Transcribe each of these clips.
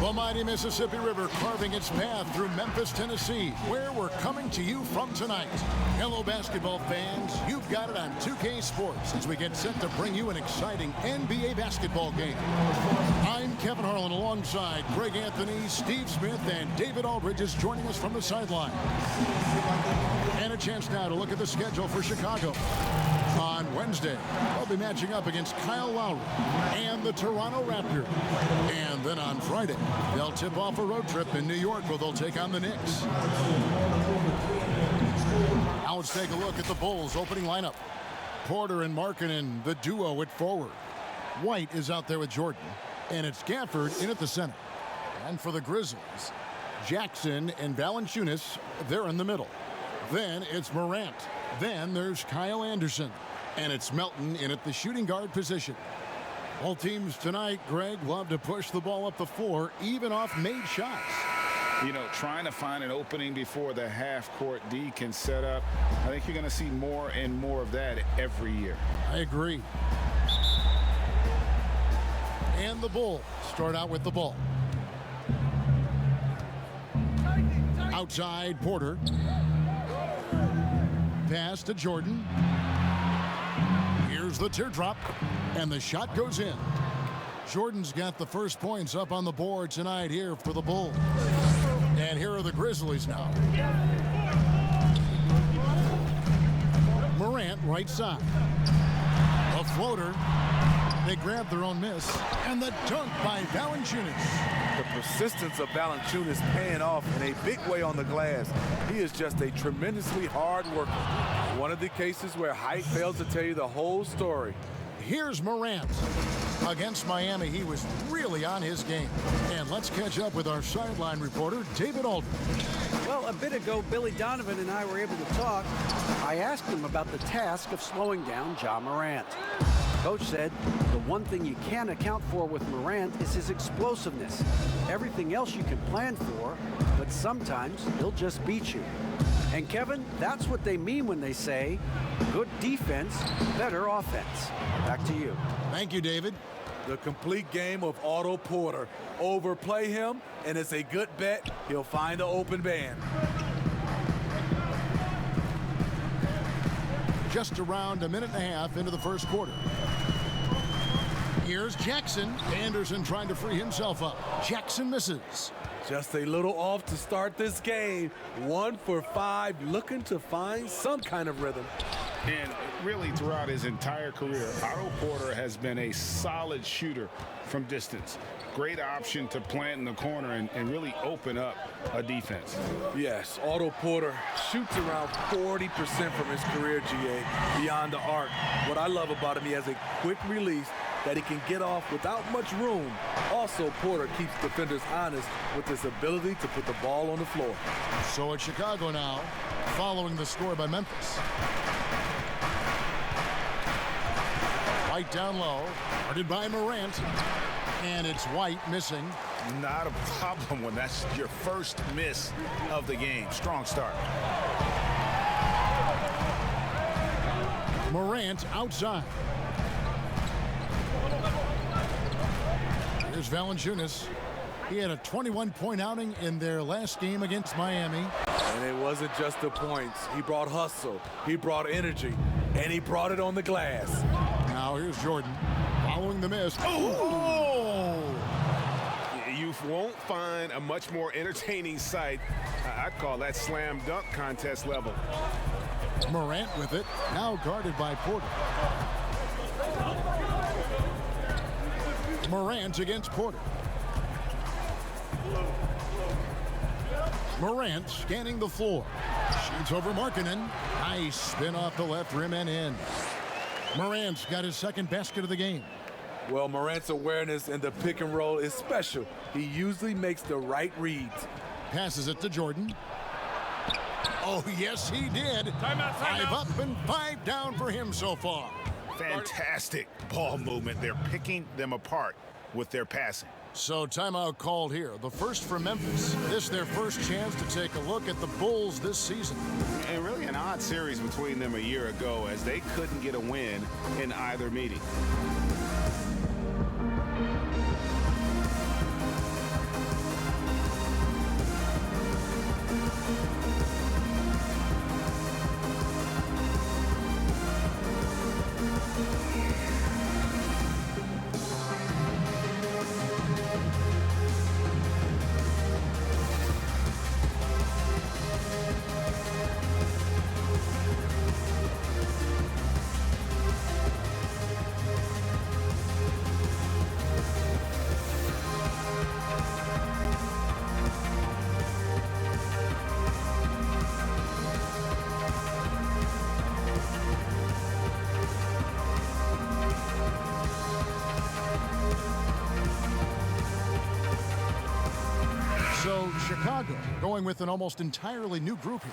The mighty Mississippi River carving its path through Memphis, Tennessee, where we're coming to you from tonight. Hello, basketball fans. You've got it on 2K Sports as we get set to bring you an exciting NBA basketball game. I'm Kevin Harlan alongside Greg Anthony, Steve Smith, and David Aldridge is joining us from the sideline. And a chance now to look at the schedule for Chicago. On Wednesday, they'll be matching up against Kyle Lowry and the Toronto Raptors. And then on Friday, they'll tip off a road trip in New York where they'll take on the Knicks. Now let's take a look at the Bulls' opening lineup. Porter and Markkanen, the duo at forward. White is out there with Jordan, and it's Gafford in at the center. And for the Grizzlies, Jackson and Valanciunas, they're in the middle. Then it's Morant. Then there's Kyle Anderson. And it's Melton in at the shooting guard position. All teams tonight, Greg, love to push the ball up the floor, even off made shots. You know, trying to find an opening before the half-court D can set up. I think you're going to see more and more of that every year. I agree. And the Bulls start out with the ball. Outside, Porter. Pass to Jordan. Here's the teardrop, and the shot goes in. Jordan's got the first points up on the board tonight here for the Bulls. And here are the Grizzlies now. Morant, right side. A floater. They grab their own miss. And the dunk by Valanciunas. The persistence of Valanciunas paying off in a big way on the glass. He is just a tremendously hard worker. One of the cases where height fails to tell you the whole story. Here's Morant. Against Miami, he was really on his game. And let's catch up with our sideline reporter, David Aldridge. Well, a bit ago, Billy Donovan and I were able to talk. I asked him about the task of slowing down Ja Morant. Coach said the one thing you can't account for with Morant is his explosiveness. Everything else you can plan for, but sometimes he'll just beat you. And Kevin, that's what they mean when they say good defense, better offense. Back to you. Thank you, David. The complete game of Otto Porter. Overplay him, and it's a good bet he'll find the open man. Just around a minute and a half into the first quarter. Here's Jackson. Anderson trying to free himself up. Jackson misses. Just a little off to start this game. 1 for 5, looking to find some kind of rhythm. And really throughout his entire career, Otto Porter has been a solid shooter from distance. Great option to plant in the corner and really open up a defense. Yes, Otto Porter shoots around 40% from his career, GA, beyond the arc. What I love about him, he has a quick release that he can get off without much room. Also, Porter keeps defenders honest with his ability to put the ball on the floor. So it's Chicago now, following the score by Memphis. White down low, guarded by Morant, and it's White missing. Not a problem when that's your first miss of the game. Strong start. Morant outside. Here's Valanciunas. He had a 21-point outing in their last game against Miami. And it wasn't just the points. He brought hustle, he brought energy, and he brought it on the glass. Now here's Jordan following the miss. Oh! You won't find a much more entertaining sight. I'd call that slam dunk contest level. Morant with it, now guarded by Porter. Morant against Porter. Morant scanning the floor. Shoots over Markkanen. Nice spin off the left rim and in. Morant's got his second basket of the game. Well, Morant's awareness in the pick and roll is special. He usually makes the right reads. Passes it to Jordan. Oh, yes, he did. Timeout. 5 up and 5 down for him so far. Fantastic ball movement. They're picking them apart with their passing. So timeout called here. The first for Memphis. This their first chance to take a look at the Bulls this season. And really an odd series between them a year ago as they couldn't get a win in either meeting. Chicago going with an almost entirely new group here.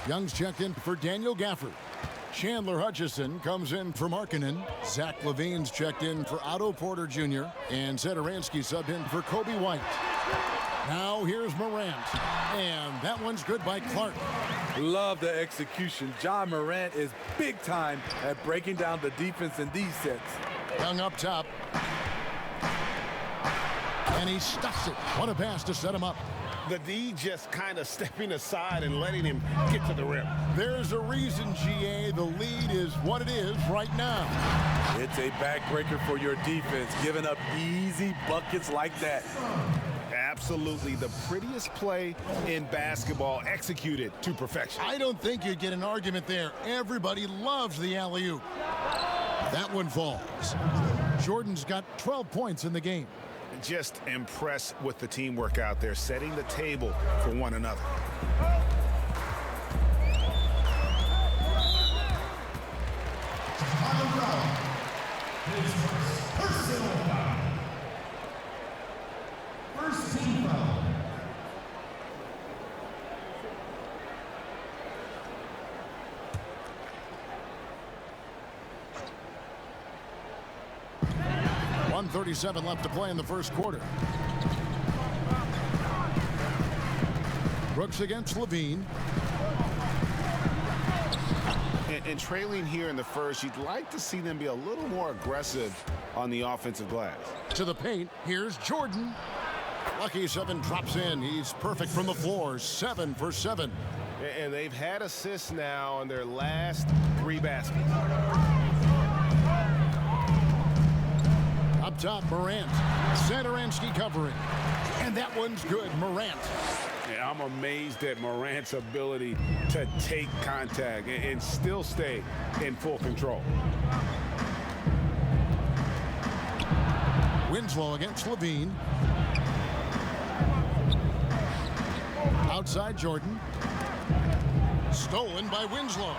Young's checked in for Daniel Gafford. Chandler Hutchison comes in for Markkanen. Zach Levine's checked in for Otto Porter Jr. And Zedaransky subbed in for Kobe White. Now here's Morant. And that one's good by Clark. Love the execution. Ja Morant is big time at breaking down the defense in these sets. Young up top. And he stuffs it. What a pass to set him up. The D just kind of stepping aside and letting him get to the rim. There's a reason, GA, the lead is what it is right now. It's a backbreaker for your defense, giving up easy buckets like that. Absolutely the prettiest play in basketball, executed to perfection. I don't think you'd get an argument there. Everybody loves the alley-oop. That one falls. Jordan's got 12 points in the game. Just impressed with the teamwork out there, setting the table for one another. First team foul. .137 left to play in the first quarter. Brooks against Levine. And trailing here in the first, you'd like to see them be a little more aggressive on the offensive glass. To the paint, here's Jordan. Lucky 7 drops in. He's perfect from the floor, 7 for 7. And they've had assists now on their last 3 baskets. Up top, Morant. Zedaransky covering. And that one's good, Morant. Yeah, I'm amazed at Morant's ability to take contact and still stay in full control. Winslow against Levine. Outside Jordan. Stolen by Winslow.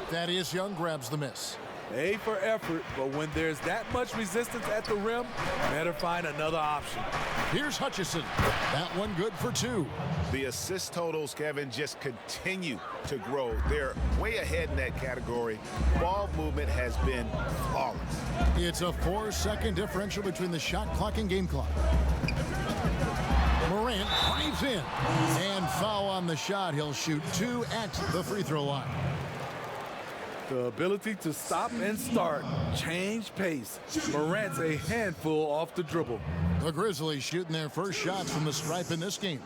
Thaddeus Young grabs the miss. A for effort, but when there's that much resistance at the rim, better find another option. Here's Hutchison. That one good for 2. The assist totals, Kevin, just continue to grow. They're way ahead in that category. Ball movement has been flawless. It's a 4-second differential between the shot clock and game clock. Morant drives in. And foul on the shot. He'll shoot 2 at the free throw line. The ability to stop and start, change pace. Morant's a handful off the dribble. The Grizzlies shooting their first shots from the stripe in this game.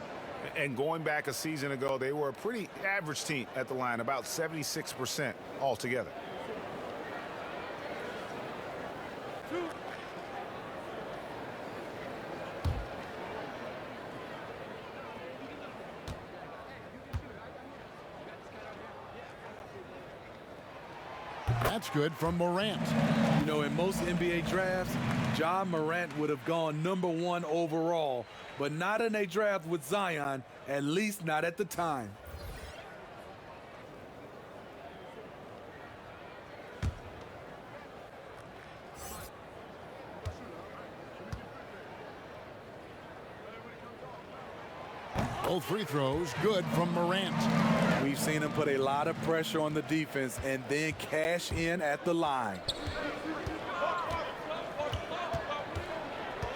And going back a season ago, they were a pretty average team at the line, about 76% altogether. That's good from Morant. You know, in most NBA drafts, Ja Morant would have gone #1 overall, but not in a draft with Zion, at least not at the time. Both free throws good from Morant. We've seen him put a lot of pressure on the defense and then cash in at the line.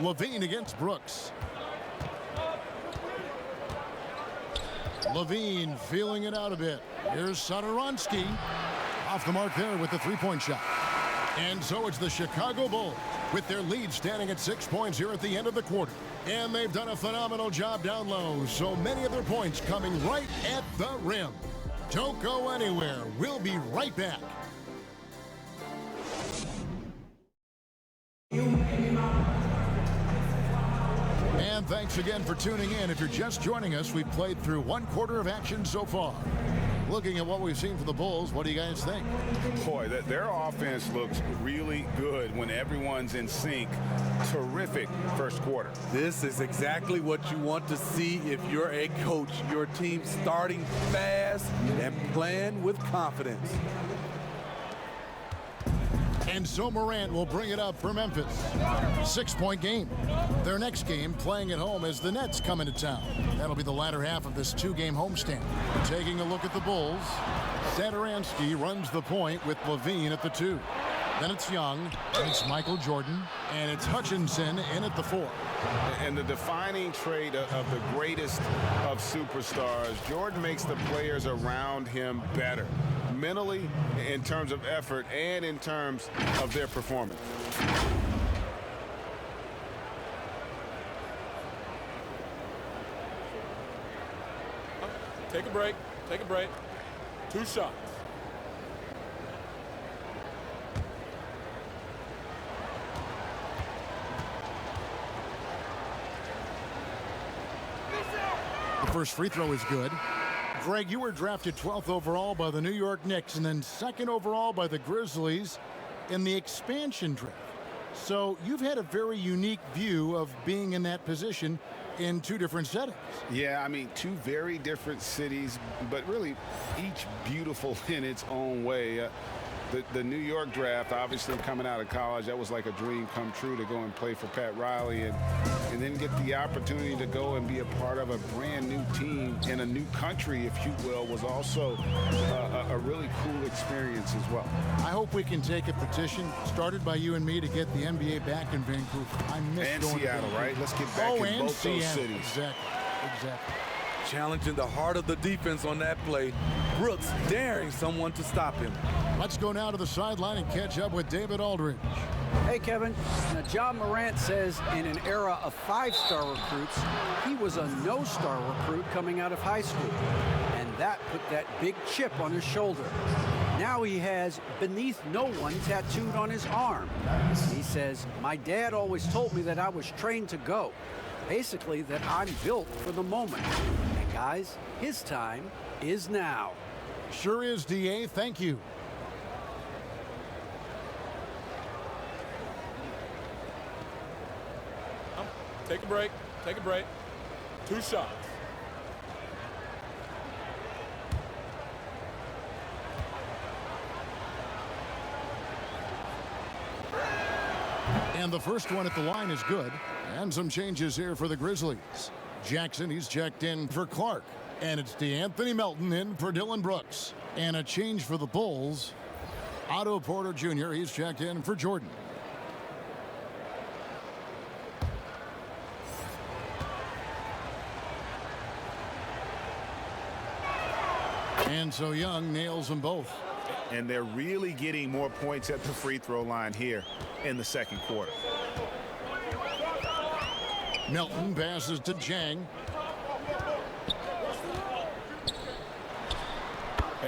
Levine against Brooks. Levine feeling it out a bit. Here's Zedaransky. Off the mark there with the three-point shot. And so it's the Chicago Bulls with their lead standing at 6 points here at the end of the quarter. And they've done a phenomenal job down low. So many of their points coming right at the rim. Don't go anywhere. We'll be right back. And thanks again for tuning in. If you're just joining us, we've played through 1 quarter of action so far. Looking at what we've seen from the Bulls, what do you guys think? Boy, their offense looks really good when everyone's in sync. Terrific first quarter. This is exactly what you want to see if you're a coach. Your team starting fast and playing with confidence. And so Morant will bring it up for Memphis. 6-point game. Their next game, playing at home, as the Nets come into town. That'll be the latter half of this 2-game homestand. Taking a look at the Bulls, Satoransky runs the point with Levine at the 2. Then it's Young, and it's Michael Jordan, and it's Hutchinson in at the 4. And the defining trait of the greatest of superstars, Jordan makes the players around him better, mentally, in terms of effort, and in terms of their performance. Take a break. Take a break. 2 shots. The first free throw is good. Greg, you were drafted 12th overall by the New York Knicks and then 2nd overall by the Grizzlies in the expansion draft. So you've had a very unique view of being in that position in 2 different settings. Yeah, I mean, 2 very different cities, but really each beautiful in its own way. The New York draft, obviously coming out of college, that was like a dream come true to go and play for Pat Riley and then get the opportunity to go and be a part of a brand new team in a new country, if you will, was also a really cool experience as well. I hope we can take a petition started by you and me to get the NBA back in Vancouver. I miss and going Seattle, to Vancouver. right? Let's get back in both Seattle. those cities. Exactly. Challenging the heart of the defense on that play. Brooks daring someone to stop him. Let's go now to the sideline and catch up with David Aldridge. Hey, Kevin. Now, John Morant says in an era of 5-star recruits, he was a no-star recruit coming out of high school. And that put that big chip on his shoulder. Now he has "beneath no one" tattooed on his arm. He says, "My dad always told me that I was trained to go. Basically, that I'm built for the moment. And guys, his time is now." Sure is, DA. Thank you. Take a break. Take a break. 2 shots. And the first one at the line is good. And some changes here for the Grizzlies. Jackson, he's checked in for Clark. And it's DeAnthony Melton in for Dylan Brooks. And a change for the Bulls. Otto Porter Jr., he's checked in for Jordan. And so Young nails them both. And they're really getting more points at the free throw line here in the second quarter. Melton passes to Jang.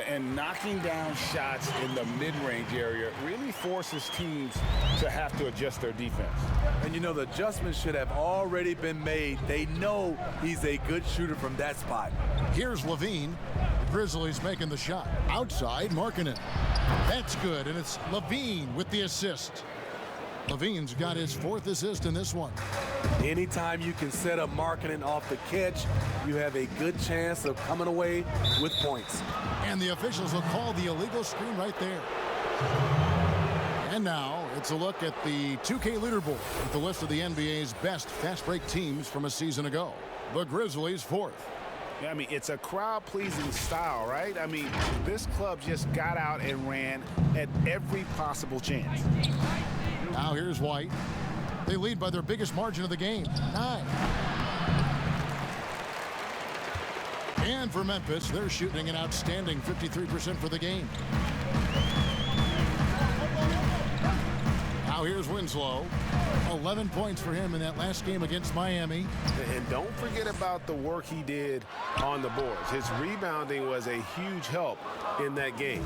And knocking down shots in the mid-range area really forces teams to have to adjust their defense. And you know, the adjustments should have already been made. They know he's a good shooter from that spot. Here's Levine. The Grizzlies making the shot. Outside, Markkanen. That's good, and it's Levine with the assist. Levine's got his 4th assist in this one. Anytime you can set up Markkanen off the catch, you have a good chance of coming away with points. And the officials will call the illegal screen right there. And now it's a look at the 2K leaderboard with the list of the NBA's best fast break teams from a season ago. The Grizzlies 4th. I mean, it's a crowd-pleasing style, right? I mean, this club just got out and ran at every possible chance. Now here's White. They lead by their biggest margin of the game, 9. And for Memphis, they're shooting an outstanding 53% for the game. Now here's Winslow. 11 points for him in that last game against Miami. And don't forget about the work he did on the boards. His rebounding was a huge help in that game.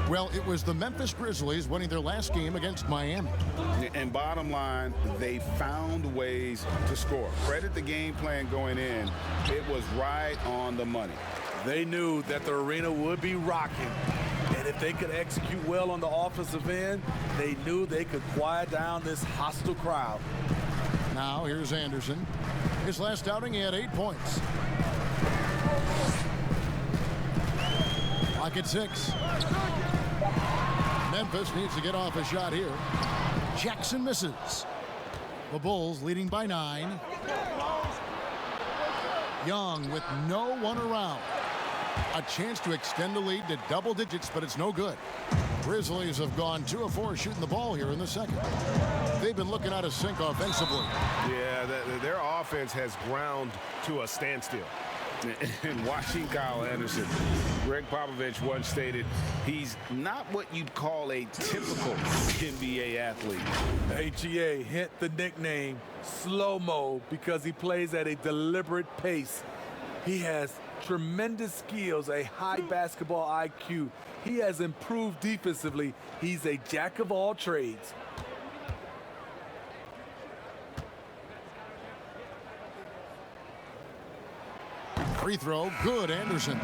Well, it was the Memphis Grizzlies winning their last game against Miami. And bottom line, they found ways to score. Credit the game plan going in. It was right on the money. They knew that the arena would be rocking. And if they could execute well on the offensive end, they knew they could quiet down this hostile crowd. Now here's Anderson. His last outing, he had 8 points. Clock at 6. Memphis needs to get off a shot here. Jackson misses. The Bulls leading by 9. Young with no one around. A chance to extend the lead to double digits, but it's no good. Grizzlies have gone 2 of 4 shooting the ball here in the second. They've been looking out of sync offensively. Yeah, their offense has ground to a standstill. And watching Kyle Anderson, Greg Popovich once stated, he's not what you'd call a typical NBA athlete. AGA hint the nickname slow-mo because he plays at a deliberate pace. He has tremendous skills, a high basketball IQ. He has improved defensively. He's a jack of all trades. Free throw, good, Anderson.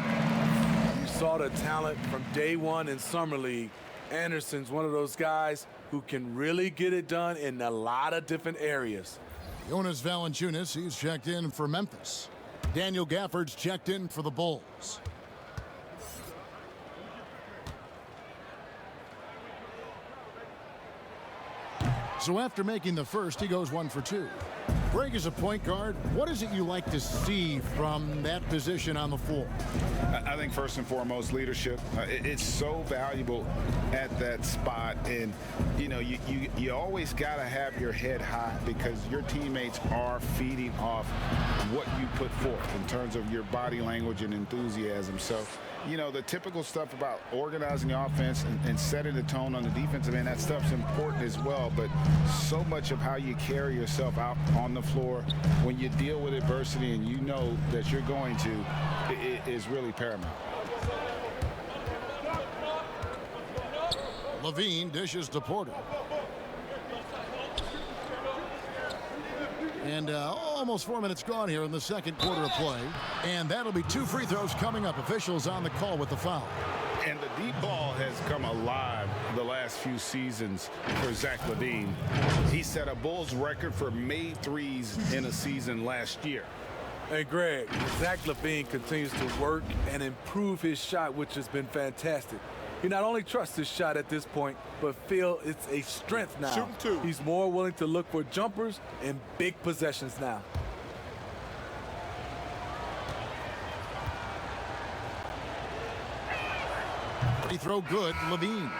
You saw the talent from day one in Summer League. Anderson's one of those guys who can really get it done in a lot of different areas. Jonas Valanciunas, he's checked in for Memphis. Daniel Gafford's checked in for the Bulls. So after making the first, he goes 1 for 2. Greg, is a point guard, what is it you like to see from that position on the floor? I think first and foremost, leadership. It's so valuable at that spot. And, you know, you always got to have your head high because your teammates are feeding off what you put forth in terms of your body language and enthusiasm. So, you know, the typical stuff about organizing the offense and setting the tone on the defensive end, that stuff's important as well. But so much of how you carry yourself out on the floor when you deal with adversity and you know that you're going to, it is really paramount. Levine dishes to Porter. And almost 4 minutes gone here in the second quarter of play. And that'll be 2 free throws coming up. Officials on the call with the foul. And the deep ball has come alive the last few seasons for Zach LaVine. He set a Bulls record for made threes in a season last year. Hey, Greg, Zach LaVine continues to work and improve his shot, which has been fantastic. He not only trusts his shot at this point, but feel it's a strength now. Shooting 2. He's more willing to look for jumpers and big possessions now. Free throw good, Levine.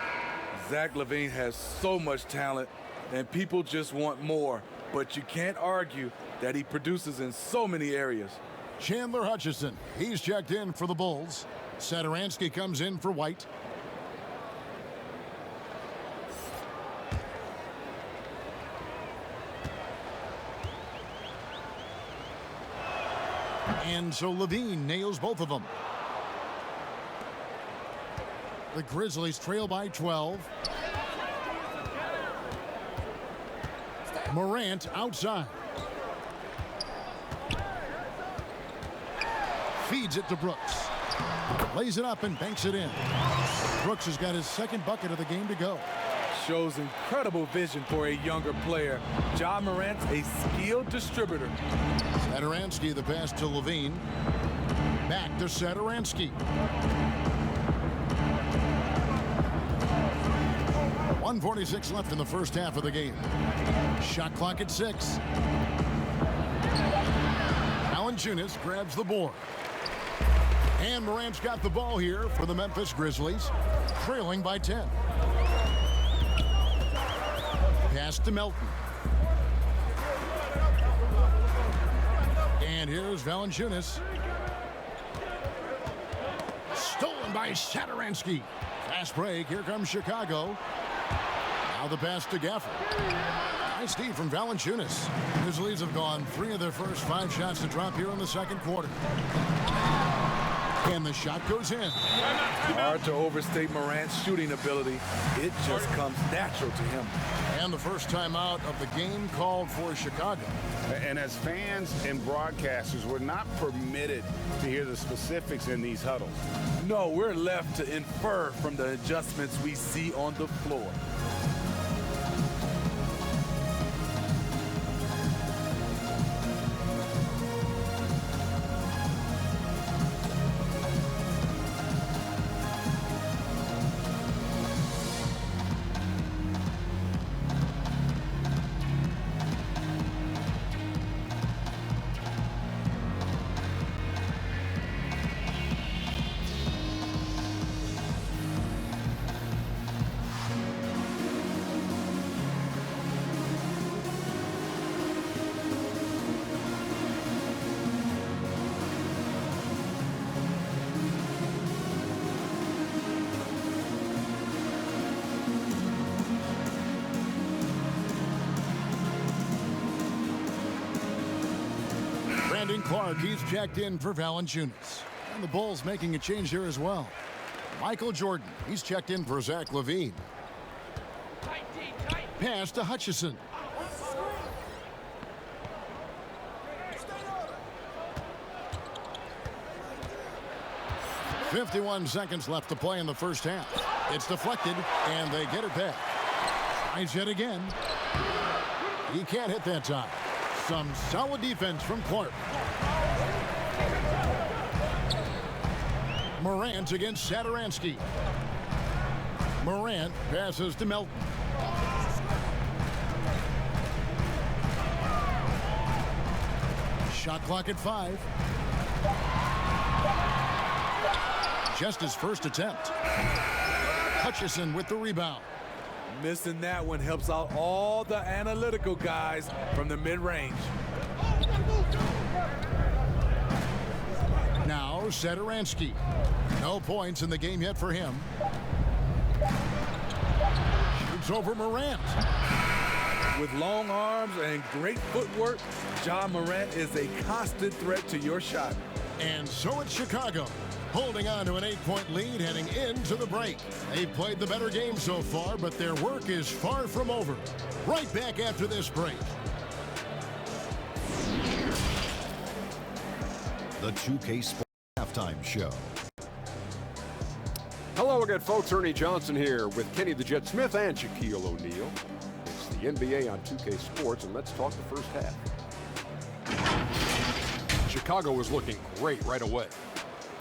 Zach LaVine has so much talent, and people just want more. But you can't argue that he produces in so many areas. Chandler Hutchison, he's checked in for the Bulls. Satoransky comes in for White. And so Levine nails both of them. The Grizzlies trail by 12. Morant outside. Feeds it to Brooks. Lays it up and banks it in. Brooks has got his second bucket of the game to go. Shows incredible vision for a younger player. Ja Morant's a skilled distributor. Satoransky, the pass to Levine. Back to Satoransky. 1:46 left in the first half of the game. Shot clock at 6. Valanciunas grabs the board. And Morant's got the ball here for the Memphis Grizzlies, trailing by 10. Pass to Melton. And here's Valanciunas. Stolen by Satoransky. Fast break. Here comes Chicago. Now the pass to Gafford. Nice D from Valanciunas. Grizzlies have gone 3 of their first 5 shots to drop here in the second quarter. And the shot goes in. Hard to overstate Morant's shooting ability. It just comes natural to him. And the first timeout of the game called for Chicago. And as fans and broadcasters, we're not permitted to hear the specifics in these huddles. No, we're left to infer from the adjustments we see on the floor. Clark, he's checked in for Valanciunas. And the Bulls making a change here as well. Michael Jordan, he's checked in for Zach LaVine. Pass to Hutchison. .51 seconds left to play in the first half. It's deflected, and they get it back. Tries it again. He can't hit that time. Some solid defense from Clark. Morant against Satoransky. Morant passes to Melton. Shot clock at 5. Just his first attempt. Hutchison with the rebound. Missing that one helps out all the analytical guys from the mid-range. Now Satoransky. No points in the game yet for him. Shoots over Morant. With long arms and great footwork, Ja Morant is a constant threat to your shot. And so it's Chicago, holding on to an 8-point lead heading into the break. They've played the better game so far, but their work is far from over. Right back after this break. The 2K Sports Halftime Show. Hello again, folks. Ernie Johnson here with Kenny the Jet Smith and Shaquille O'Neal. It's the NBA on 2K Sports, and let's talk the first half. Chicago was looking great right away.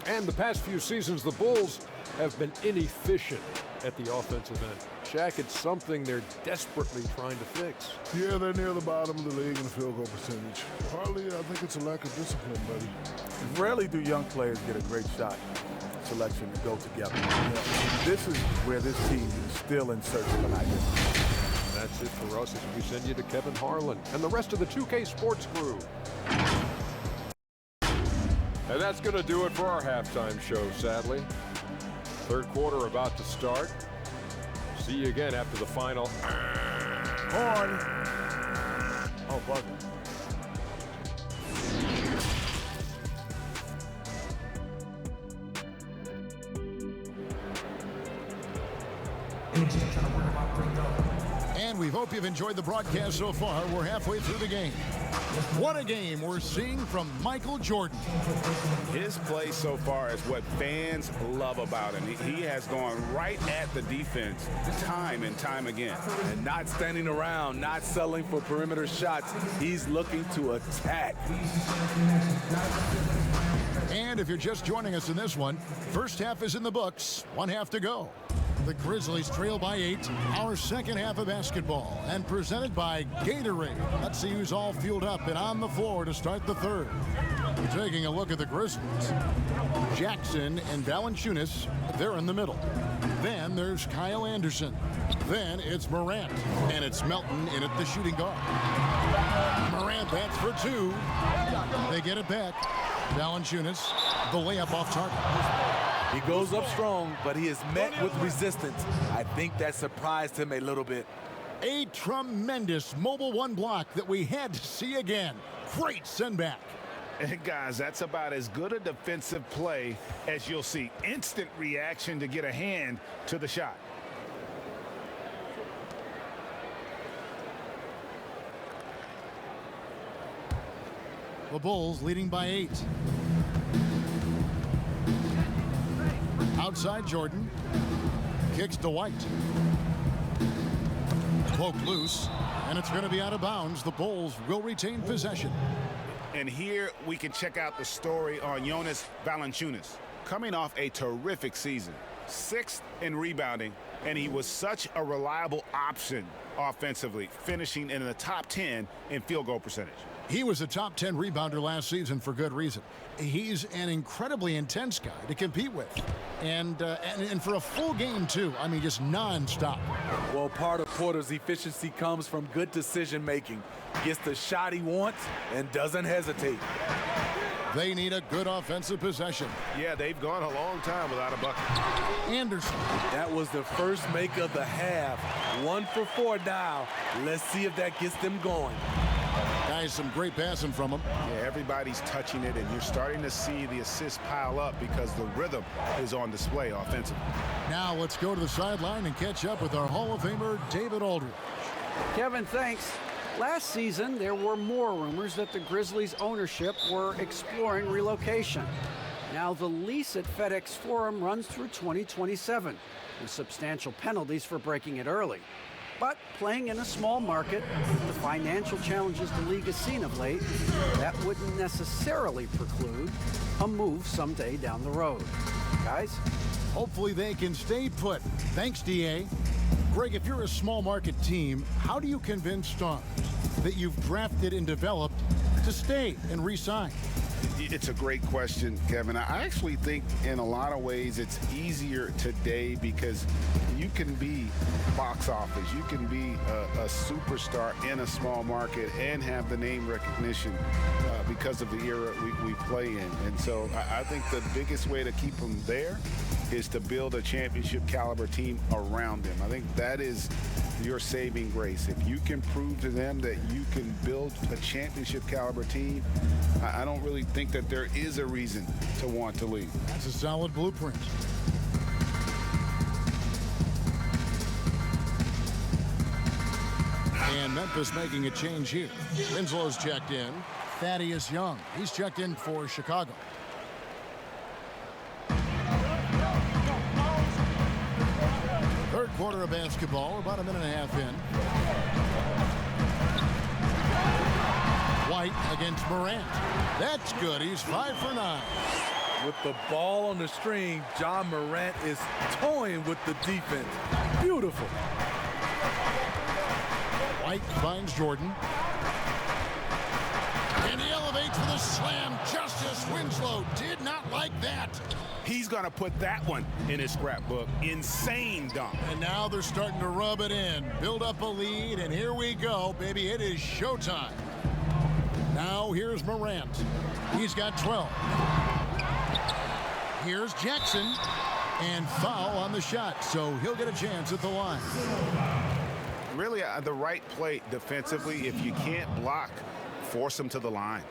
And the past few seasons, the Bulls have been inefficient at the offensive end. Shaq, it's something they're desperately trying to fix. Yeah, they're near the bottom of the league in the field goal percentage. Partly, I think it's a lack of discipline, buddy. Rarely do young players get a great shot selection to go together. This is where this team is still in search of an identity. That's it for us as we send you to Kevin Harlan and the rest of the 2K Sports crew. And that's going to do it for our halftime show, sadly. Third quarter about to start. See you again after the final. Horn. Oh, buzzer. And we hope you've enjoyed the broadcast so far. We're halfway through the game. What a game we're seeing from Michael Jordan. His play so far is what fans love about him. He has gone right at the defense time and time again. And not standing around, not settling for perimeter shots. He's looking to attack. And if you're just joining us in this one, first half is in the books. 1 half to go. The Grizzlies trail by 8. Our second half of basketball, and presented by Gatorade. Let's see who's all fueled up and on the floor to start the third. We're taking a look at the Grizzlies. Jackson and Valanciunas, they're in the middle. Then there's Kyle Anderson. Then it's Morant, and it's Melton in at the shooting guard. Morant, that's for 2. They get it back. Valanciunas, the layup off target. He goes up strong, but he is met with resistance. I think that surprised him a little bit. A tremendous mobile 1 block that we had to see again. Great send back. And guys, that's about as good a defensive play as you'll see. Instant reaction to get a hand to the shot. The Bulls leading by 8. Outside Jordan. Kicks to White. Poked loose, and it's going to be out of bounds. The Bulls will retain possession. And here we can check out the story on Jonas Valanciunas. Coming off a terrific season. 6th in rebounding, and he was such a reliable option offensively, finishing in the top 10 in field goal percentage. He was a top 10 rebounder last season for good reason. He's an incredibly intense guy to compete with. And for a full game, too. I mean, just nonstop. Well, part of Porter's efficiency comes from good decision-making. Gets the shot he wants and doesn't hesitate. They need a good offensive possession. Yeah, they've gone a long time without a bucket. Anderson. That was the first make of the half. 1 for 4 now. Let's see if that gets them going. Guys, some great passing from him. Yeah, everybody's touching it, and you're starting to see the assists pile up because the rhythm is on display offensively. Now let's go to the sideline and catch up with our Hall of Famer, David Aldridge. Kevin, thanks. Last season, there were more rumors that the Grizzlies' ownership were exploring relocation. Now the lease at FedEx Forum runs through 2027, with substantial penalties for breaking it early. But playing in a small market, with the financial challenges the league has seen of late, that wouldn't necessarily preclude a move someday down the road. Guys? Hopefully they can stay put. Thanks, DA. Greg, if you're a small market team, how do you convince stars that you've drafted and developed to stay and re-sign? It's a great question, Kevin. I actually think in a lot of ways it's easier today because you can be box office. You can be a superstar in a small market and have the name recognition because of the era we play in. And so I think the biggest way to keep them there is to build a championship caliber team around them. I think that is your saving grace. If you can prove to them that you can build a championship caliber team, I don't really think that there is a reason to want to leave. That's a solid blueprint. And Memphis making a change here. Winslow's checked in. Thaddeus Young, he's checked in for Chicago. Third quarter of basketball, about a minute and a half in. White against Morant. That's good. He's 5 for 9. With the ball on the string, John Morant is toying with the defense. Beautiful. White finds Jordan. And he elevates for the slam. Justice Winslow did not like that. He's going to put that one in his scrapbook. Insane dunk. And now they're starting to rub it in. Build up a lead, and here we go, baby. It is showtime. Now here's Morant. He's got 12. Here's Jackson. And foul on the shot, so he'll get a chance at the line. Really, the right play defensively. If you can't block, force him to the line.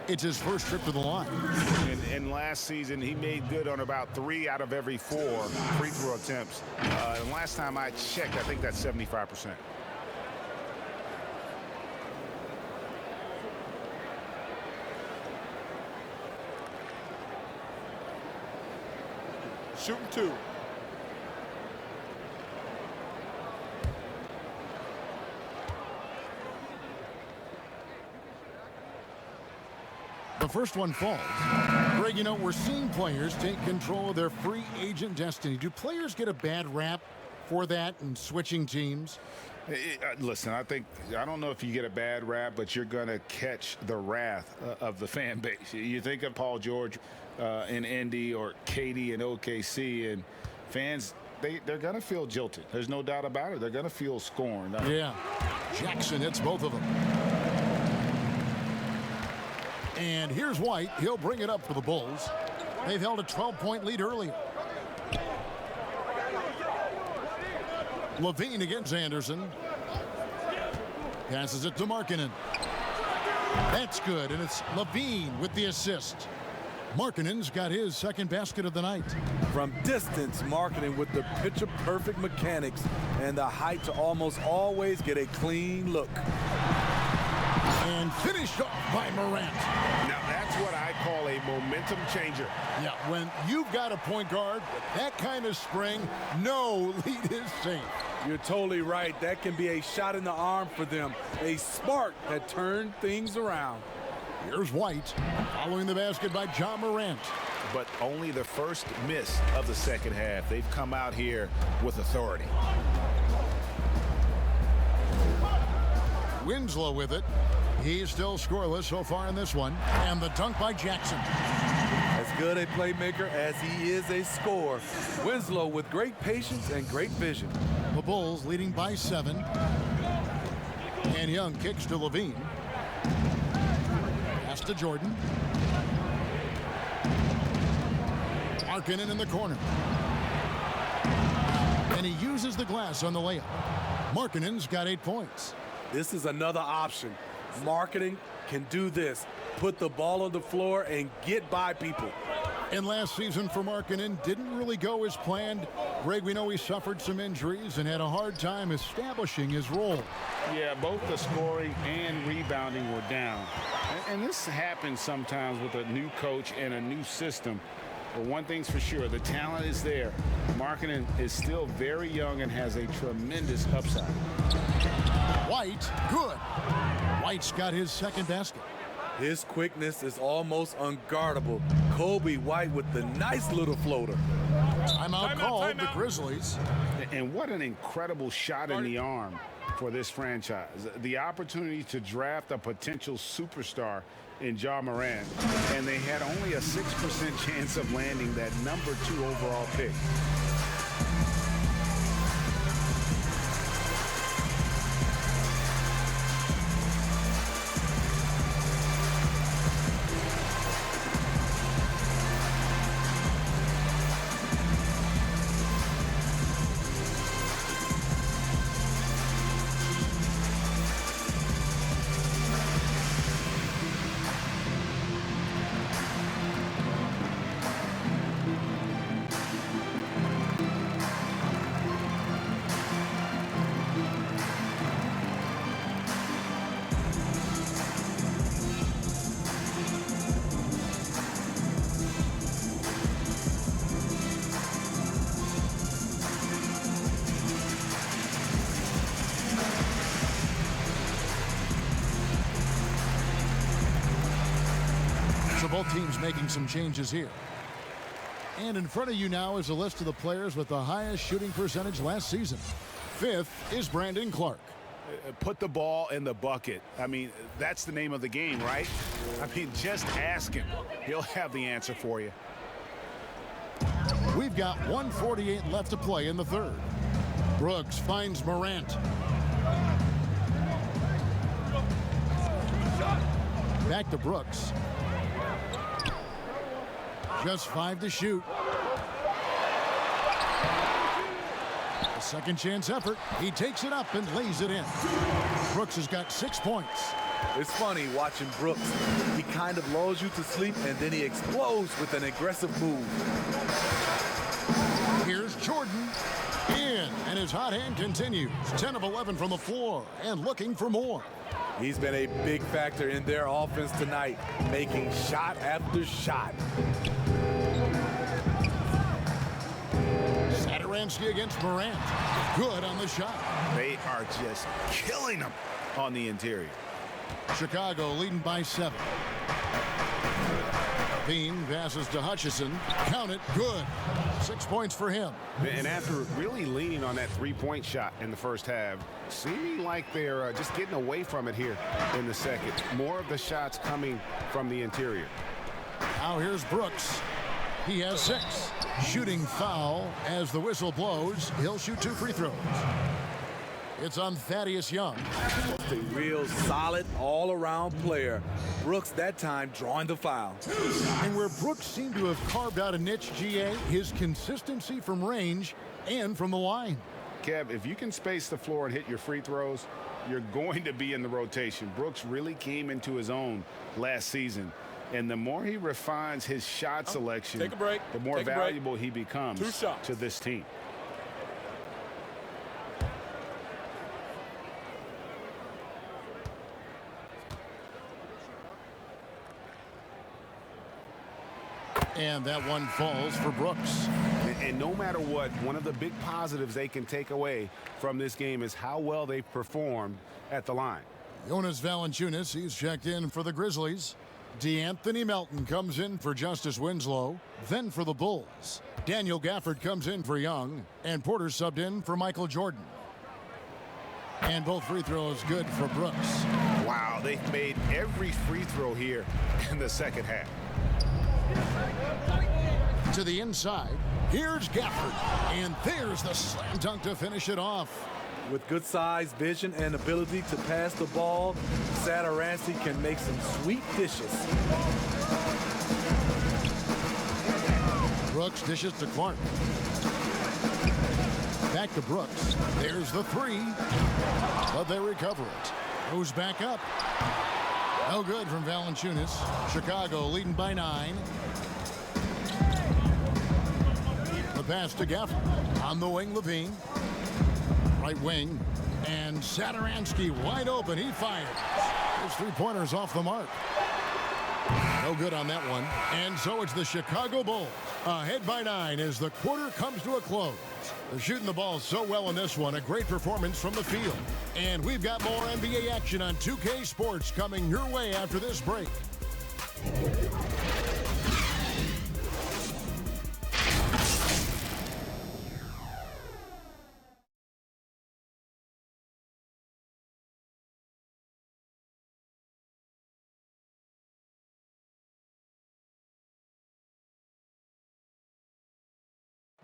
It's his first trip to the line. And last season, he made good on about 3 out of every 4 free throw attempts. And last time I checked, I think that's 75%. Shooting 2. The first one falls. Greg, you know, we're seeing players take control of their free agent destiny. Do players get a bad rap for that and switching teams? Listen, I don't know if you get a bad rap, but you're going to catch the wrath of the fan base. You think of Paul George in Indy or KD in OKC, and fans, they're going to feel jilted. There's no doubt about it. They're going to feel scorned. Yeah. Jackson hits both of them. And here's White. He'll bring it up for the Bulls. They've held a 12-point lead earlier. Levine against Anderson. Passes it to Markkanen. That's good, and it's Levine with the assist. Markkanen's got his second basket of the night. From distance, Markkanen with the picture-perfect mechanics and the height to almost always get a clean look. And finished off by Morant. Now that's what I call a momentum changer. Yeah, when you've got a point guard with that kind of spring, no lead is safe. You're totally right. That can be a shot in the arm for them. A spark that turned things around. Here's White following the basket by John Morant. But only the first miss of the second half. They've come out here with authority. Winslow with it. He's still scoreless so far in this one. And the dunk by Jackson. As good a playmaker as he is a scorer. Winslow with great patience and great vision. The Bulls leading by 7. And Young kicks to Levine. Pass to Jordan. Markkanen in the corner. And he uses the glass on the layup. Markkanen's got 8 points. This is another option. Marketing can do this. Put the ball on the floor and get by people. And last season for Markkanen didn't really go as planned. Greg, we know he suffered some injuries and had a hard time establishing his role. Yeah, both the scoring and rebounding were down. And this happens sometimes with a new coach and a new system. But one thing's for sure, the talent is there. Markkanen is still very young and has a tremendous upside. White, good. White's got his second basket. His quickness is almost unguardable. Kobe White with the nice little floater. Timeout called the Grizzlies. And what an incredible shot in the arm for this franchise. The opportunity to draft a potential superstar in Ja Morant, and they had only a 6% chance of landing that #2 overall pick. So both teams making some changes here. And in front of you now is a list of the players with the highest shooting percentage last season. 5th is Brandon Clark. Put the ball in the bucket. I mean, that's the name of the game, right? I mean, just ask him. He'll have the answer for you. We've got 1:48 left to play in the third. Brooks finds Morant. Back to Brooks. Just 5 to shoot. A second chance effort. He takes it up and lays it in. Brooks has got 6 points. It's funny watching Brooks. He kind of lulls you to sleep and then he explodes with an aggressive move. Here's Jordan. In, and his hot hand continues. 10 of 11 from the floor and looking for more. He's been a big factor in their offense tonight, making shot after shot. Satoransky against Morant. Good on the shot. They are just killing them on the interior. Chicago leading by 7. Bean passes to Hutchison. Count it. Good. 6 points for him. And after really leaning on that three-point shot in the first half, seeming like they're just getting away from it here in the second. More of the shots coming from the interior. Now here's Brooks. He has 6. Shooting foul as the whistle blows. He'll shoot 2 free throws. It's on Thaddeus Young. Just a real solid all-around player. Brooks that time drawing the foul. And where Brooks seemed to have carved out a niche, GA, his consistency from range and from the line. Kev, if you can space the floor and hit your free throws, you're going to be in the rotation. Brooks really came into his own last season. And the more he refines his shot selection, the more valuable he becomes to this team. And that one falls for Brooks. And no matter what, one of the big positives they can take away from this game is how well they performed at the line. Jonas Valanciunas, he's checked in for the Grizzlies. DeAnthony Melton comes in for Justice Winslow. Then for the Bulls, Daniel Gafford comes in for Young. And Porter subbed in for Michael Jordan. And both free throws good for Brooks. Wow, they've made every free throw here in the second half. To the inside, here's Gafford. And there's the slam dunk to finish it off. With good size, vision, and ability to pass the ball, Satoransky can make some sweet dishes. Brooks dishes to Clark. Back to Brooks. There's the 3. But they recover it. Goes back up. No good from Valanciunas. Chicago leading by 9. The pass to Gafford. On the wing, Levine. Right wing. And Satoransky wide open. He fires. His three-pointers off the mark. No good on that one. And so it's the Chicago Bulls ahead by 9 as the quarter comes to a close. They're shooting the ball so well in this one. A great performance from the field. And we've got more NBA action on 2K Sports coming your way after this break.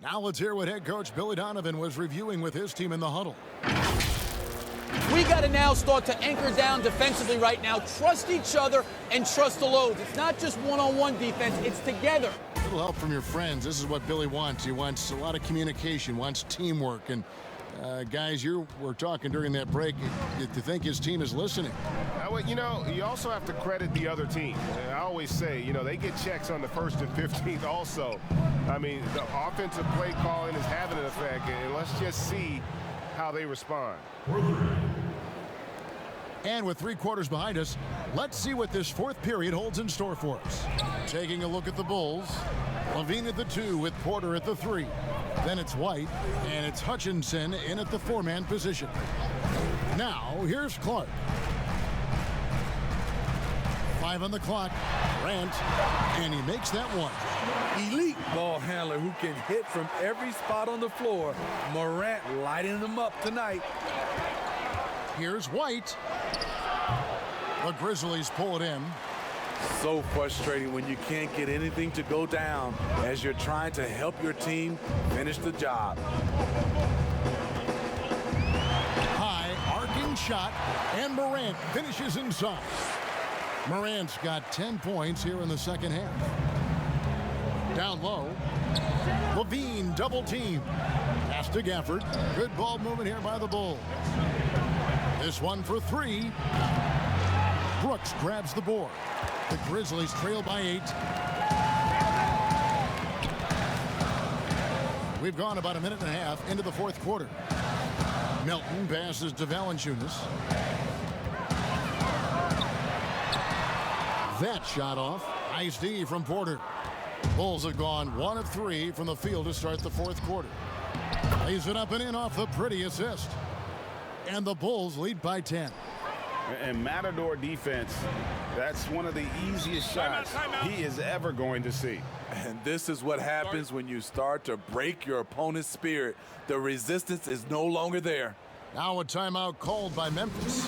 Now let's hear what head coach Billy Donovan was reviewing with his team in the huddle. We got to now start to anchor down defensively right now, trust each other, and trust the loads. It's not just one-on-one defense, it's together. A little help from your friends. This is what Billy wants. He wants a lot of communication, wants teamwork. And guys, you were talking during that break to think his team is listening. Well, you know, you also have to credit the other team. I always say, you know, they get checks on the 1st and 15th also. I mean, the offensive play calling is having an effect, and let's just see how they respond. And with 3 quarters behind us, let's see what this 4th period holds in store for us. Taking a look at the Bulls. Levine at the 2 with Porter at the 3. Then it's White, and it's Hutchinson in at the 4-man position. Now, here's Clark. 5 on the clock. Grant, and he makes that one. Elite ball handler who can hit from every spot on the floor. Morant lighting them up tonight. Here's White. The Grizzlies pull it in. So frustrating when you can't get anything to go down as you're trying to help your team finish the job. High arcing shot, and Morant finishes inside. Morant's got 10 points here in the second half. Down low. Levine double team. Pass to Gafford. Good ball movement here by the Bulls. This one for 3. Brooks grabs the board. The Grizzlies trail by 8. We've gone about a minute and a half into the 4th quarter. Melton passes to Valanciunas. That shot off. Nice D from Porter. Bulls have gone 1 of 3 from the field to start the 4th quarter. Lays it up and in off the pretty assist. And the Bulls lead by 10. And Matador defense, that's one of the easiest shots he is ever going to see. And this is what happens when you start to break your opponent's spirit. The resistance is no longer there. Now a timeout called by Memphis.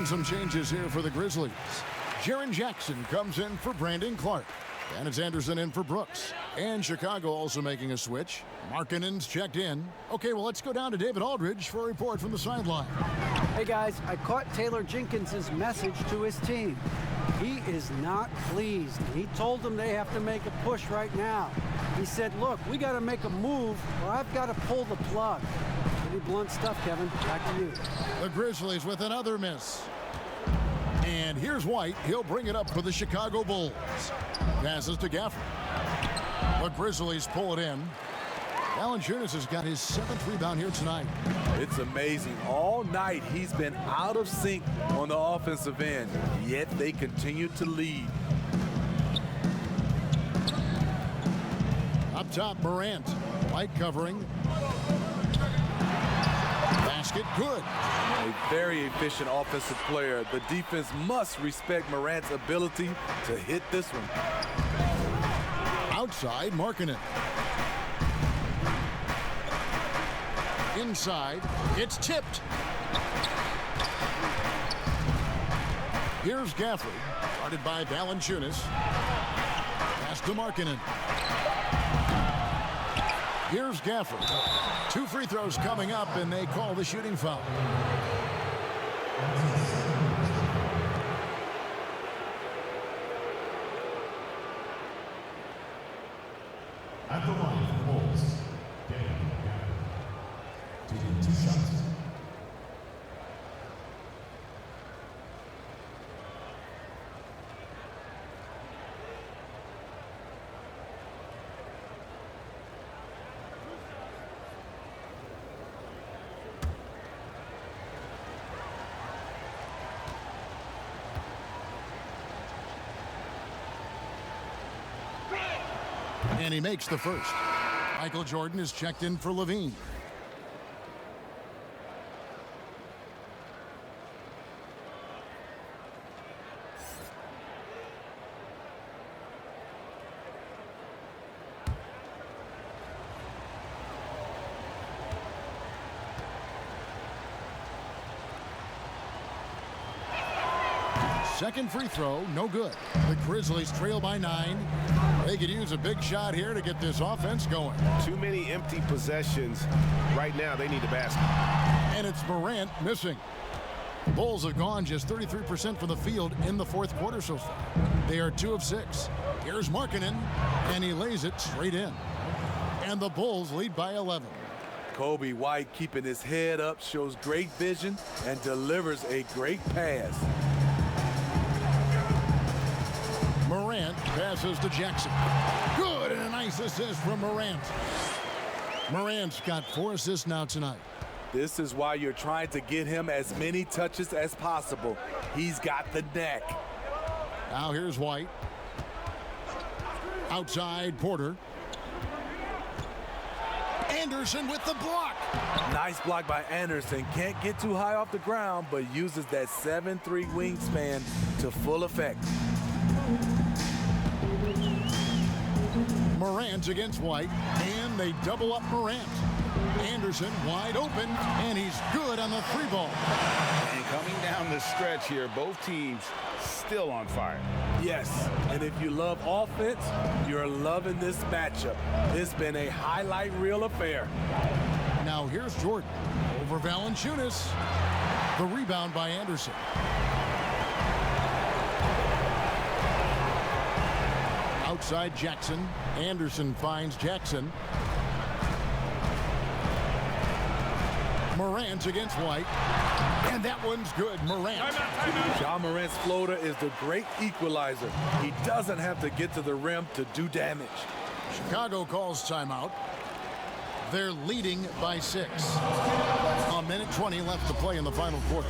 Some changes here for the Grizzlies. Jaren Jackson comes in for Brandon Clark. And it's Anderson in for Brooks. And Chicago also making a switch. Markkanen's checked in. Okay, well, let's go down to David Aldridge for a report from the sideline. Hey, guys, I caught Taylor Jenkins's message to his team. He is not pleased. He told them they have to make a push right now. He said, look, we got to make a move or I've got to pull the plug. Pretty blunt stuff, Kevin. Back to you. The Grizzlies with another miss. And here's White. He'll bring it up for the Chicago Bulls. Passes to Gafford. The Grizzlies pull it in. Valanciunas has got his 7th rebound here tonight. It's amazing. All night he's been out of sync on the offensive end, yet they continue to lead. Up top, Morant. White covering. Basket, good. A very efficient offensive player. The defense must respect Morant's ability to hit this one. Outside, Markkanen. Inside, it's tipped. Here's Gafford, guarded by Valanciunas. Pass to Markkanen. Here's Gafford. 2 free throws coming up, and they call the shooting foul. At the line for the Bulls, taking 2 shots. And he makes the first. Michael Jordan is checked in for Levine. Second free throw, no good. The Grizzlies trail by 9. They could use a big shot here to get this offense going. Too many empty possessions. Right now, they need a basket. And it's Morant missing. The Bulls have gone just 33% from the field in the 4th quarter so far. They are 2 of 6. Here's Markkanen, and he lays it straight in. And the Bulls lead by 11. Kobe White, keeping his head up, shows great vision and delivers a great pass. Morant passes to Jackson. Good, and a nice assist from Morant. Morant's got 4 assists now tonight. This is why you're trying to get him as many touches as possible. He's got the neck. Now here's White. Outside, Porter. Anderson with the block. Nice block by Anderson. Can't get too high off the ground, but uses that 7'3" wingspan to full effect. Morant against White, and they double up Morant. Anderson wide open, and he's good on the 3-ball. And coming down the stretch here, both teams still on fire. Yes, and if you love offense, you're loving this matchup. It's been a highlight reel affair. Now here's Jordan over Valanciunas. The rebound by Anderson. Outside Jackson. Anderson finds Jackson. Morant against White. And that one's good. Morant. Ja Morant's floater is the great equalizer. He doesn't have to get to the rim to do damage. Chicago calls timeout. They're leading by 6. 1:20 left to play in the final quarter.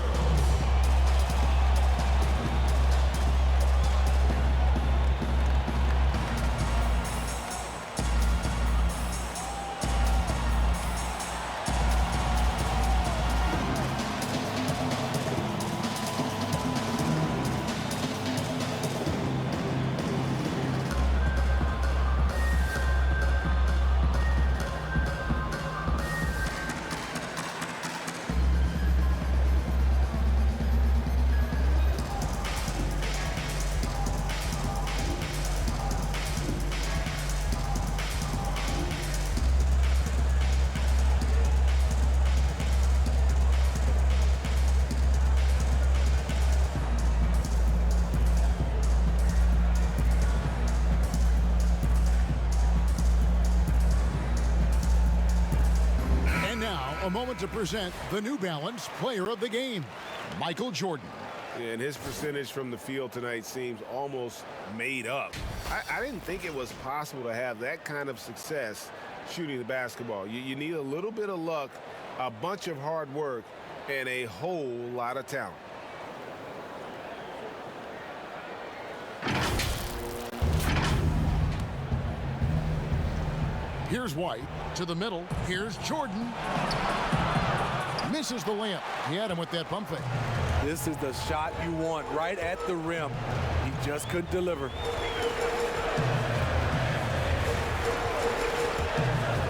A moment to present the New Balance Player of the Game, Michael Jordan. And his percentage from the field tonight seems almost made up. I didn't think it was possible to have that kind of success shooting the basketball. You need a little bit of luck, a bunch of hard work, and a whole lot of talent. Here's White to the middle. Here's Jordan. Misses the layup. He had him with that pump fake. This is the shot you want, right at the rim. He just couldn't deliver.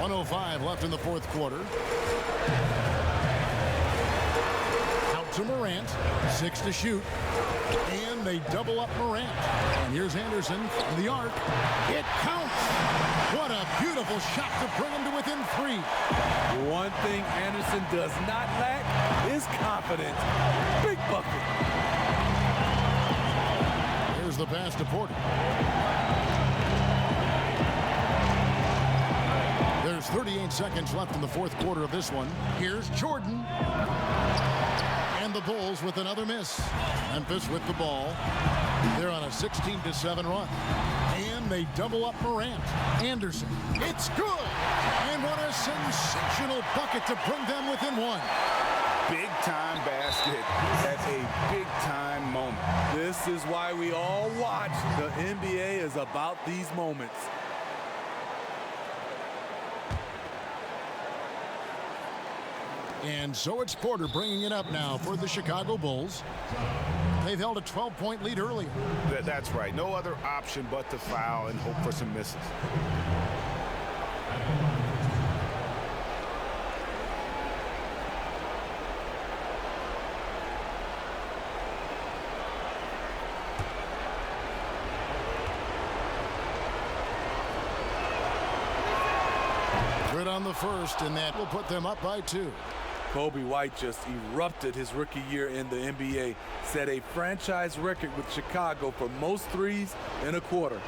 1:05 left in the fourth quarter. Out to Morant. 6 to shoot. And they double up Morant. And here's Anderson from the arc. It counts. What a beautiful shot to bring him to within 3. One thing Anderson does not lack is confidence. Big bucket. Here's the pass to Porter. There's 38 seconds left in the fourth quarter of this one. Here's Jordan. And the Bulls with another miss. Memphis with the ball. They're on a 16-7 run. And they double up Morant. Anderson. It's good. And what a sensational bucket to bring them within 1. Big-time basket at a big-time moment. This is why we all watch. The NBA is about these moments. And so it's Porter bringing it up now for the Chicago Bulls. They've held a 12-point lead earlier. That's right. No other option but to foul and hope for some misses. Good on the first, and that will put them up by 2. Kobe White just erupted his rookie year in the NBA, set a franchise record with Chicago for most threes in a quarter.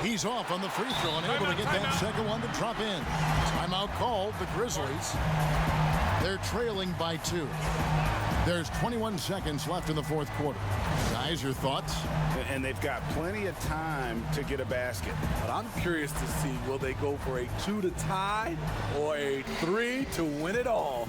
He's off on the free throw and able to get that second one to drop in. Timeout called, the Grizzlies. They're trailing by 2. There's 21 seconds left in the fourth quarter. Guys, your thoughts? And they've got plenty of time to get a basket. But I'm curious to see, will they go for a 2 to tie or a 3 to win it all?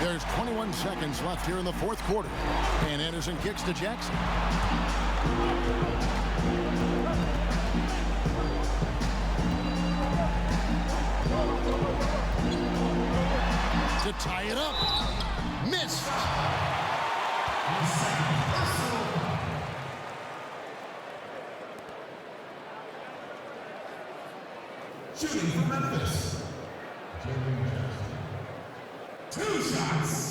There's 21 seconds left here in the fourth quarter. And Anderson kicks to Jackson. To tie it up. Missed. Shooting for Memphis. 2 shots.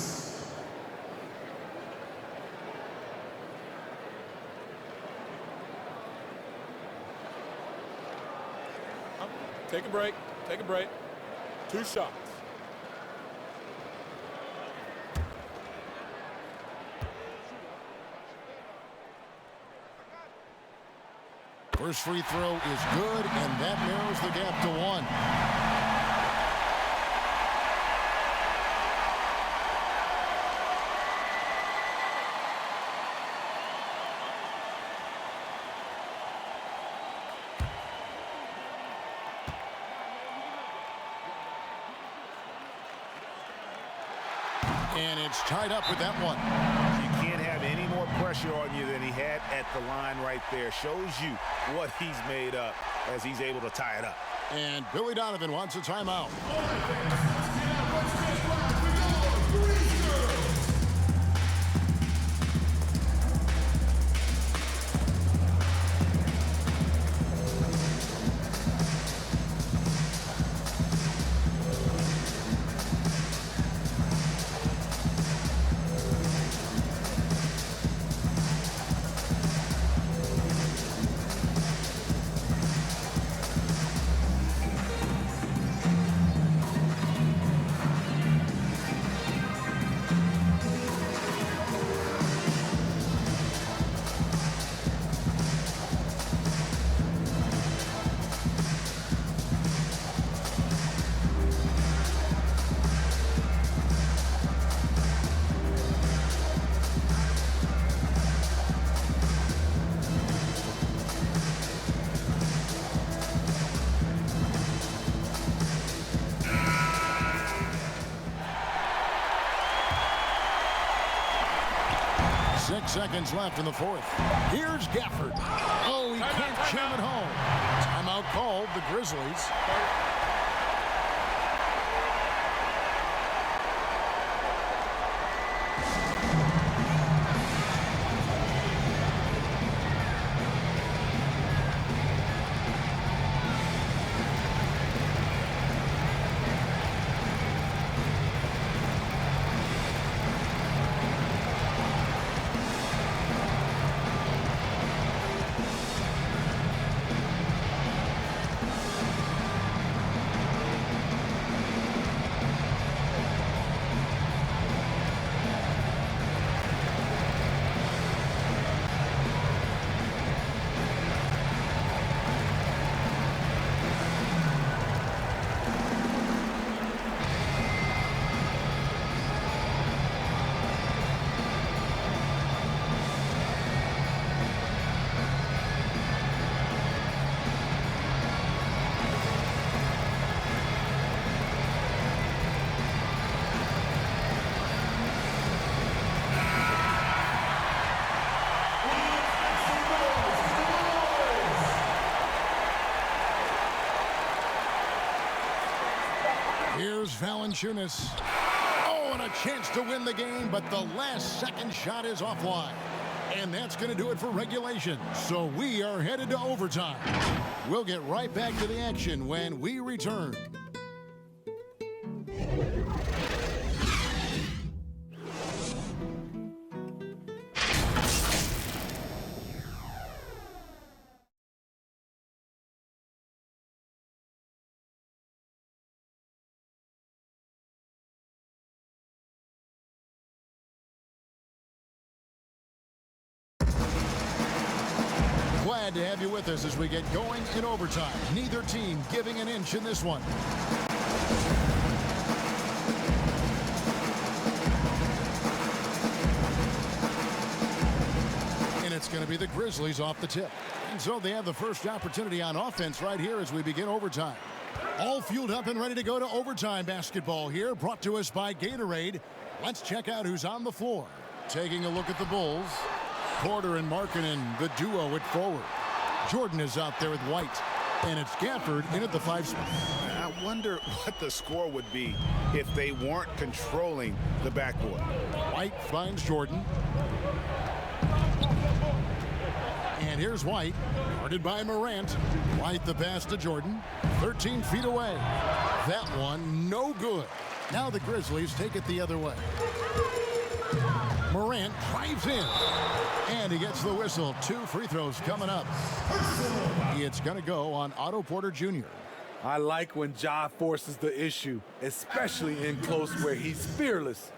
Take a break. Take a break. 2 shots. First free throw is good, and that narrows the gap to 1. And it's tied up with that one. You can't have any more pressure on you than he had at the line right there. Shows you what he's made up as he's able to tie it up. And Billy Donovan wants a timeout. 6 seconds left in the fourth. Here's Gafford. Oh, he can't jam it home. Timeout called, the Grizzlies. Here's Valanciunas. Oh, and a chance to win the game, but the last second shot is offline. And that's going to do it for regulation. So we are headed to overtime. We'll get right back to the action when we return. Glad to have you with us as we get going in overtime. Neither team giving an inch in this one. And it's going to be the Grizzlies off the tip. And so they have the first opportunity on offense right here as we begin overtime. All fueled up and ready to go to overtime basketball here, brought to us by Gatorade. Let's check out who's on the floor. Taking a look at the Bulls. Porter and Markkanen, the duo at forward. Jordan is out there with White. And it's Gafford in at the 5 spot. I wonder what the score would be if they weren't controlling the backboard. White finds Jordan. And here's White, guarded by Morant. White the pass to Jordan, 13 feet away. That one, no good. Now the Grizzlies take it the other way. Morant drives in. And he gets the whistle. 2 free throws coming up. It's going to go on Otto Porter Jr. I like when Ja forces the issue, especially in close where he's fearless.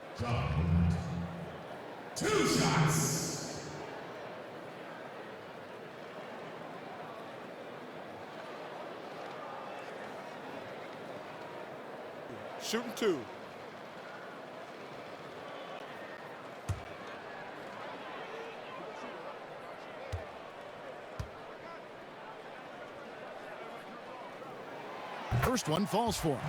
2 shots. Shooting 2. First one falls for him.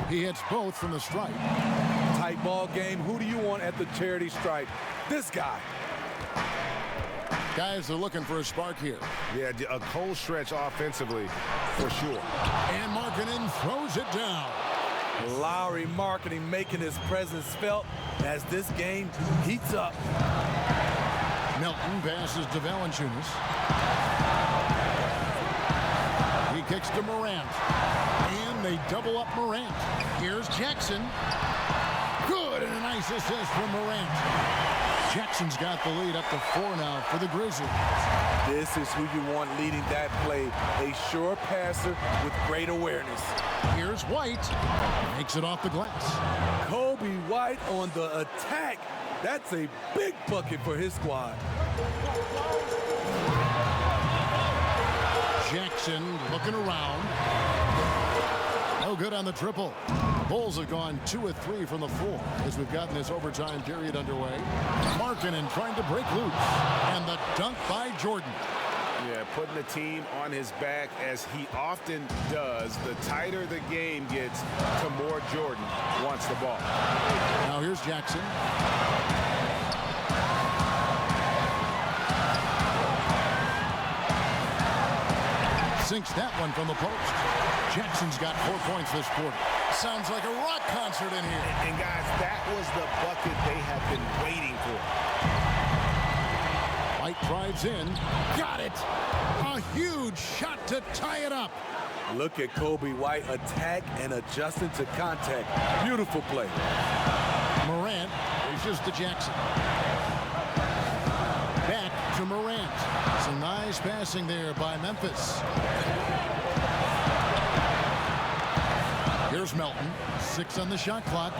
He hits both from the stripe. Tight ball game. Who do you want at the charity stripe? This guy. Guys are looking for a spark here. Yeah, a cold stretch offensively, for sure. And Markkanen throws it down. Lowry Markkanen making his presence felt as this game heats up. Melton passes to Valanciunas. He kicks to Morant. And they double up Morant. Here's Jackson. Good, and a nice assist from Morant. Jackson's got the lead up to 4 now for the Grizzlies. This is who you want leading that play. A sure passer with great awareness. Here's White. Makes it off the glass. Kobe White on the attack. That's a big bucket for his squad. Jackson looking around. No good on the triple. Bulls have gone 2 of 3 from the floor as we've gotten this overtime period underway. Markkanen trying to break loose. And the dunk by Jordan. Yeah, putting the team on his back as he often does. The tighter the game gets, the more Jordan wants the ball. Now here's Jackson. Sinks that one from the post. Jackson's got 4 points this quarter. Sounds like a rock concert in here. And guys, that was the bucket they have been waiting for. White drives in. Got it. A huge shot to tie it up. Look at Kobe White attack and adjusting to contact. Beautiful play. Morant reaches to Jackson. Back to Morant. Some nice passing there by Memphis. Here's Melton. 6 on the shot clock.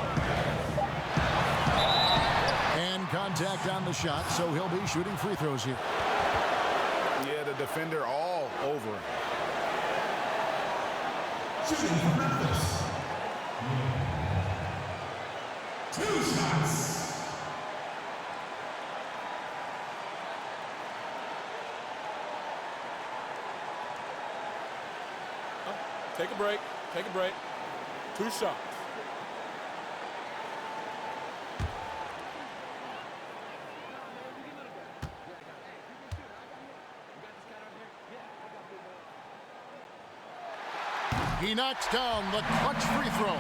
And contact on the shot, so he'll be shooting free throws here. Yeah, the defender all over him. Shooting for Memphis. 2 shots. Take a break. Take a break. 2 shots. He knocks down the clutch free throw.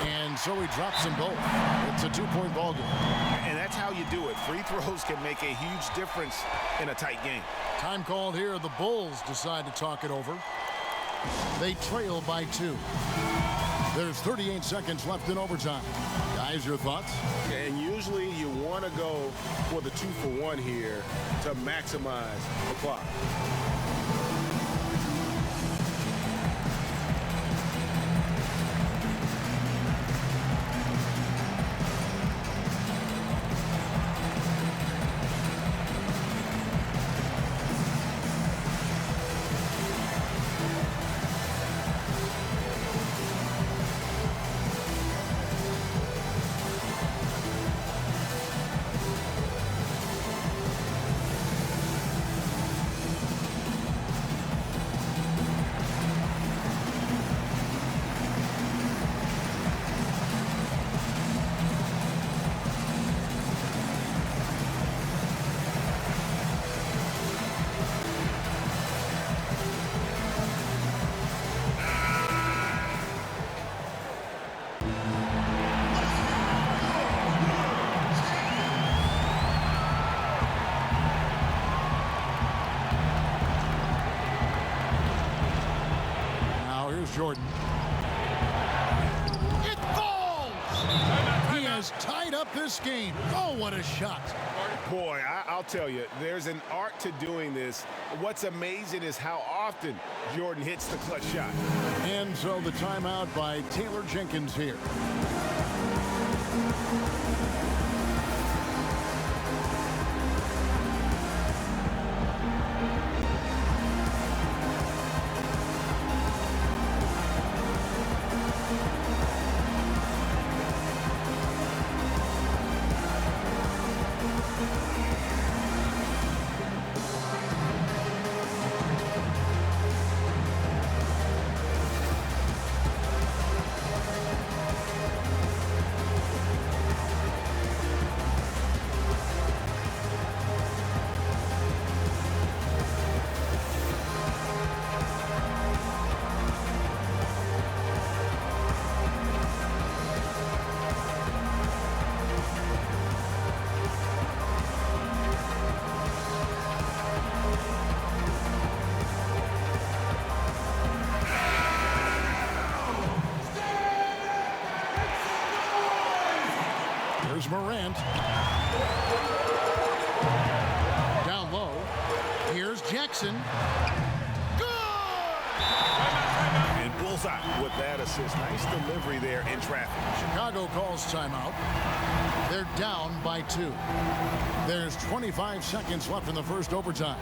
And so he drops them both. It's a 2-point ball game. And that's how you do it. Free throws can make a huge difference in a tight game. Time called here. The Bulls decide to talk it over. They trail by 2. There's 38 seconds left in overtime. Guys, your thoughts? And usually you want to go for the 2-for-1 here to maximize the clock. Jordan. It falls! He has tied up this game. Oh, what a shot. Boy, I'll tell you, there's an art to doing this. What's amazing is how often Jordan hits the clutch shot. And so the timeout by Taylor Jenkins here. Morant. Down low. Here Jackson. And bullseye with that assist. Nice delivery there in traffic. Chicago calls timeout. They're down by 2. There's 25 seconds left in the first overtime.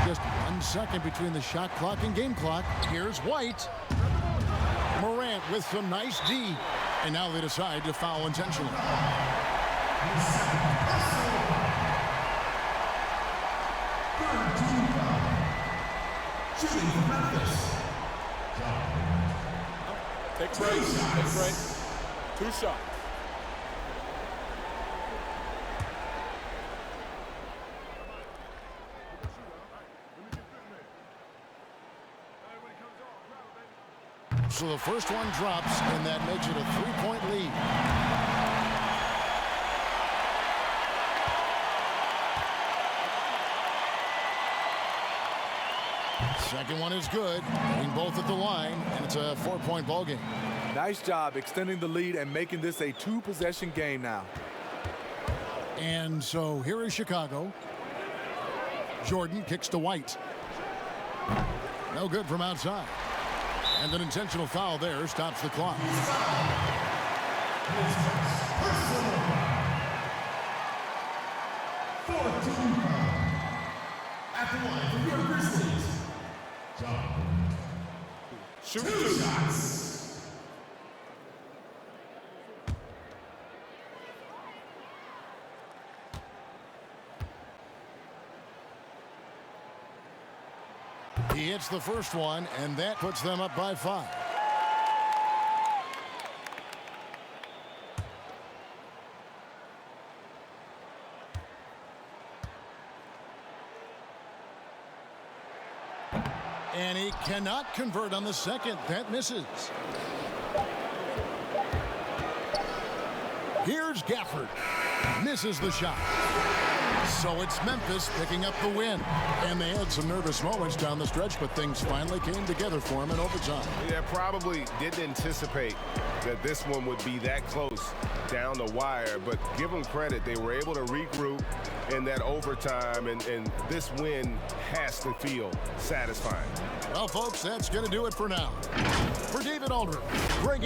Just 1 second between the shot clock and game clock. Here's White. Morant with some nice D. And now they decide to foul intentionally. Shooting for Memphis. Take a break. Take a break. 2 shots. So the first one drops, and that makes it a 3-point lead. Second one is good. Hitting both at the line, and it's a 4-point ball game. Nice job extending the lead and making this a 2-possession game now. And so here is Chicago. Jordan kicks to White. No good from outside. And an intentional foul there stops the clock. At the line for your Grizzlies. Shoot 2 shots. He hits the first one, and that puts them up by 5. And he cannot convert on the second. That misses. Here's Gafford. Misses the shot. So it's Memphis picking up the win. And they had some nervous moments down the stretch, but things finally came together for him in overtime. Yeah, probably didn't anticipate that this one would be that close down the wire, but give them credit. They were able to regroup in that overtime, and this win has to feel satisfying. Well, folks, that's going to do it for now. For David Aldridge, Greg